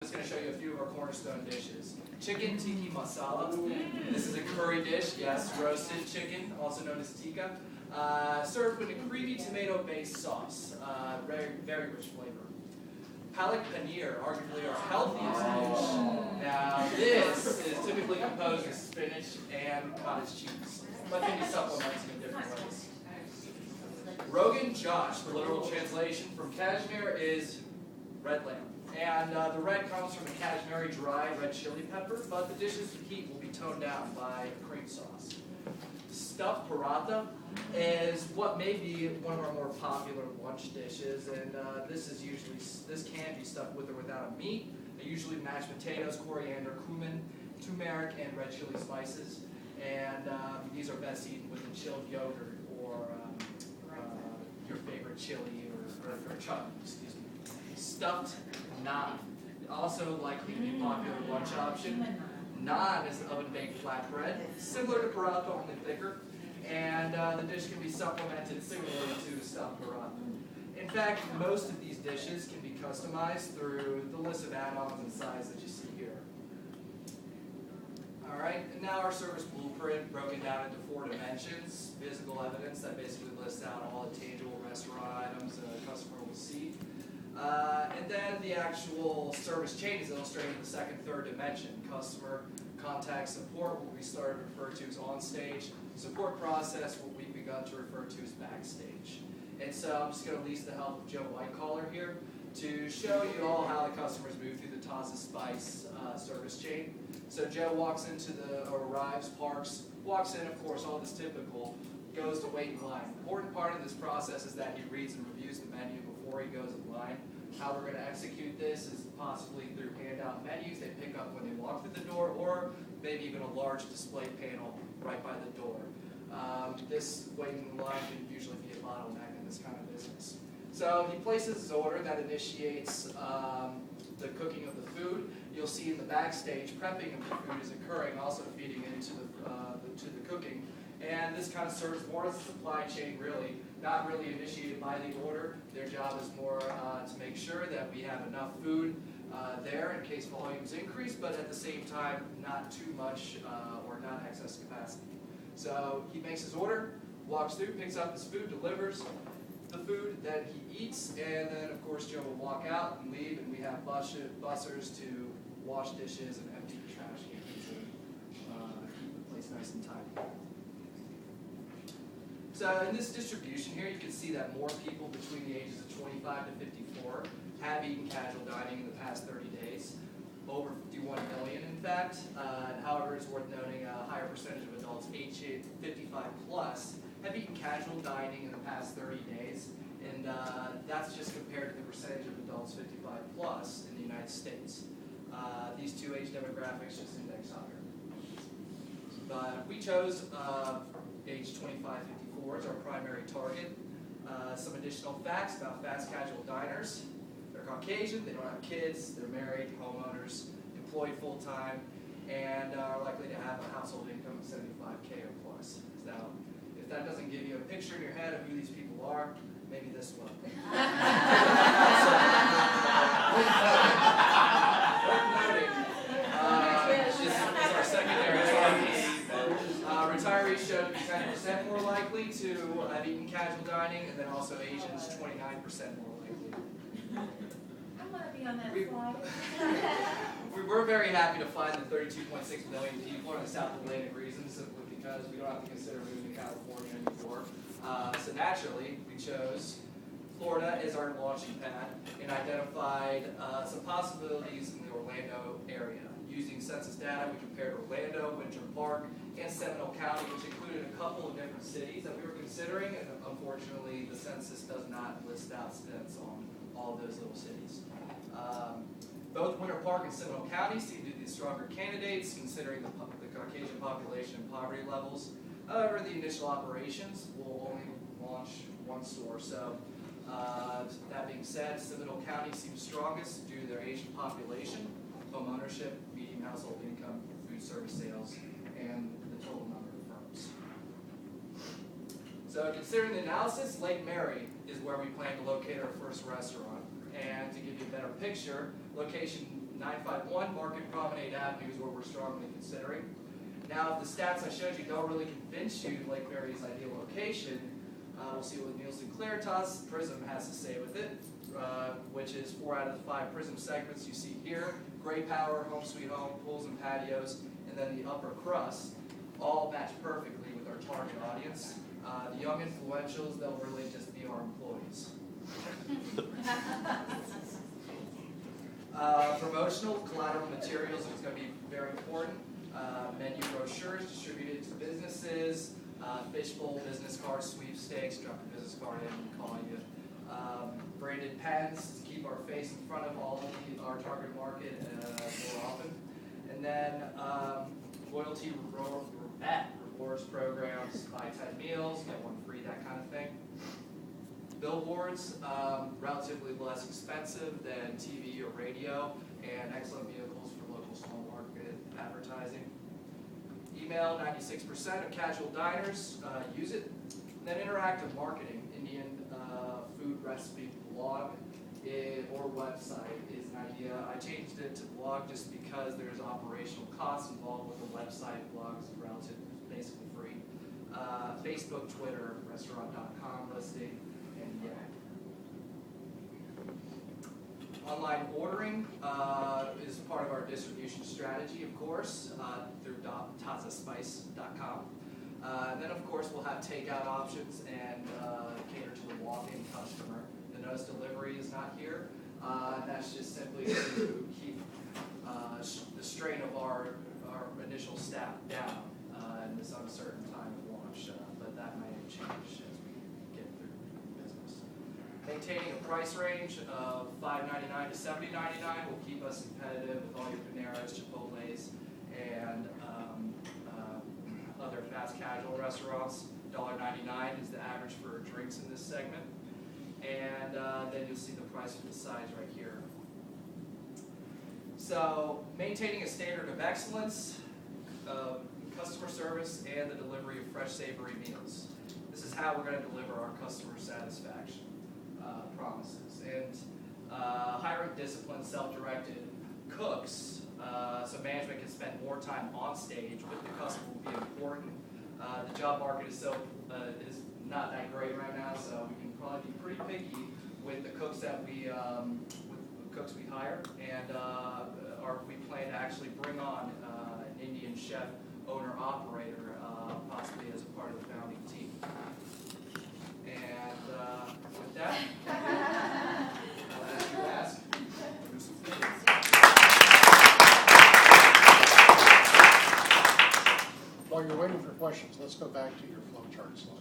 I'm just going to show you a few of our cornerstone dishes. Chicken tikka masala. This is a curry dish, yes, roasted chicken, also known as tikka. Served with a creamy tomato-based sauce. Very, very rich flavor. Palak paneer, arguably our healthiest dish. Now, this is typically composed of spinach and cottage cheese, but can be supplemented in different ways. Rogan Josh, the literal translation from Kashmir, is red lamb. And the red comes from the Kashmiri dry red chili pepper, but the dish's heat will be toned down by a cream sauce. Stuffed paratha is what may be one of our more popular lunch dishes, and this can be stuffed with or without a meat. Usually mashed potatoes, coriander, cumin, turmeric, and red chili spices. And these are best eaten with a chilled yogurt or your favorite chili or chutney, excuse me. Stuffed naan, also likely to be a popular lunch option. Naan is oven-baked flatbread, similar to paratha, only thicker, and the dish can be supplemented similarly to stuffed paratha. In fact, most of these dishes can be customized through the list of add-ons and sides that you see here. Alright, and now our service blueprint broken down into 4 dimensions. Physical evidence that basically lists out all the tangible restaurant items a customer will see. And then the actual service chain is illustrated in the second, third dimension. Customer contact support, what we started to refer to as on-stage. Support process, what we've begun to refer to as backstage. And so I'm just going to lease the help of Joe Whitecollar here to show you all how the customers move through the Taza Spice service chain. So Joe walks into arrives, parks, walks in, of course, all this typical, goes to wait in line. Important part of this process is that he reads and reviews the menu before he goes in line. How we're going to execute this is possibly through handout menus they pick up when they walk through the door, or maybe even a large display panel right by the door. This waiting in line can usually be a bottleneck in this kind of business. So he places his order that initiates the cooking of the food. You'll see in the backstage, prepping of the food is occurring, also feeding into the cooking. And this kind of serves more as a supply chain, really, not really initiated by the order. Their job is more to make sure that we have enough food there in case volumes increase, but at the same time, not too much or not excess capacity. So he makes his order, walks through, picks up his food, delivers the food that he eats, and then, of course, Joe will walk out and leave, and we have bussers to wash dishes and empty the trash cans and keep the place nice and tidy. So in this distribution here, you can see that more people between the ages of 25 to 54 have eaten casual dining in the past 30 days. Over 51 million, in fact. However, it's worth noting a higher percentage of adults aged 55 plus have eaten casual dining in the past 30 days. And that's just compared to the percentage of adults 55 plus in the United States. These two age demographics just index higher. But we chose age 25, 54 as our primary target. Some additional facts about fast casual diners. They're Caucasian, they don't have kids, they're married, homeowners, employed full-time, and are likely to have a household income of 75K or plus. So if that doesn't give you a picture in your head of who these people are, maybe this one. This is our secondary target. Retirees showed to be 10% more likely to have eaten casual dining, and then also Asians 29% more likely. I want to be on that slide. We were very happy to find that 32.6 million people are in the South Atlantic region, simply because we don't have to consider moving to California anymore. So naturally, we chose Florida as our launching pad and identified some possibilities in the Orlando area. Using census data, we compared Orlando, Winter Park, and Seminole County, which included a couple of different cities that we were considering, and unfortunately the census does not list out stats on all of those little cities. Both Winter Park and Seminole County seem to be the stronger candidates, considering the Caucasian population and poverty levels. However, the initial operations will only launch one store. So that being said, Seminole County seems strongest due to their Asian population, home ownership, median household income, food service sales, and the total number of firms. So considering the analysis, Lake Mary is where we plan to locate our first restaurant. And to give you a better picture, location 951 Market Promenade Avenue is where we're strongly considering. Now, if the stats I showed you don't really convince you Lake Mary's ideal location, we'll see what Nielsen Claritas Prism has to say with it, which is 4 out of the 5 Prism segments you see here. Gray Power, Home Sweet Home, pools and patios, and then the upper crust all match perfectly with our target audience. The young influentials, they'll really just be our employees. Promotional collateral materials is going to be very important. Menu brochures distributed to businesses, fishbowl, business cards, sweepstakes, drop your business card in, we call you. Branded pens to keep our face in front of all of our target market more often. And then loyalty rewards programs, buy 10 meals, get 1 free, that kind of thing. Billboards, relatively less expensive than TV or radio, and excellent vehicles for local small market advertising. Email, 96% of casual diners use it. And then interactive marketing, Indian food recipe blog or website is an idea. I changed it to blog just because there's operational costs involved with the website. Blogs are relatively basically free. Facebook, Twitter, restaurant.com listing, and yeah. Online ordering is part of our distribution strategy, of course, through tazaspice.com. And then, of course, we'll have takeout options and cater to the walk-in customer. The notice delivery is not here. That's just simply to keep the strain of our initial staff down in this uncertain time of launch. But that may change as we get through business. Maintaining a price range of $5.99 to $70.99 will keep us competitive with all your Paneras, Chipotles, and other fast casual restaurants. $1.99 is the average for drinks in this segment. And then you'll see the price of the sides right here. So maintaining a standard of excellence, customer service, and the delivery of fresh, savory meals. This is how we're going to deliver our customer satisfaction promises. And hiring disciplined, self-directed cooks, so management can spend more time on stage with the customer will be important. The job market is not that great right now, so we can probably be pretty picky with the cooks that we hire, and we plan to actually bring on an Indian chef, owner, operator, possibly as a part of the founding team. And with that, I'll ask you to ask. While you're waiting for questions, let's go back to your flow chart slide.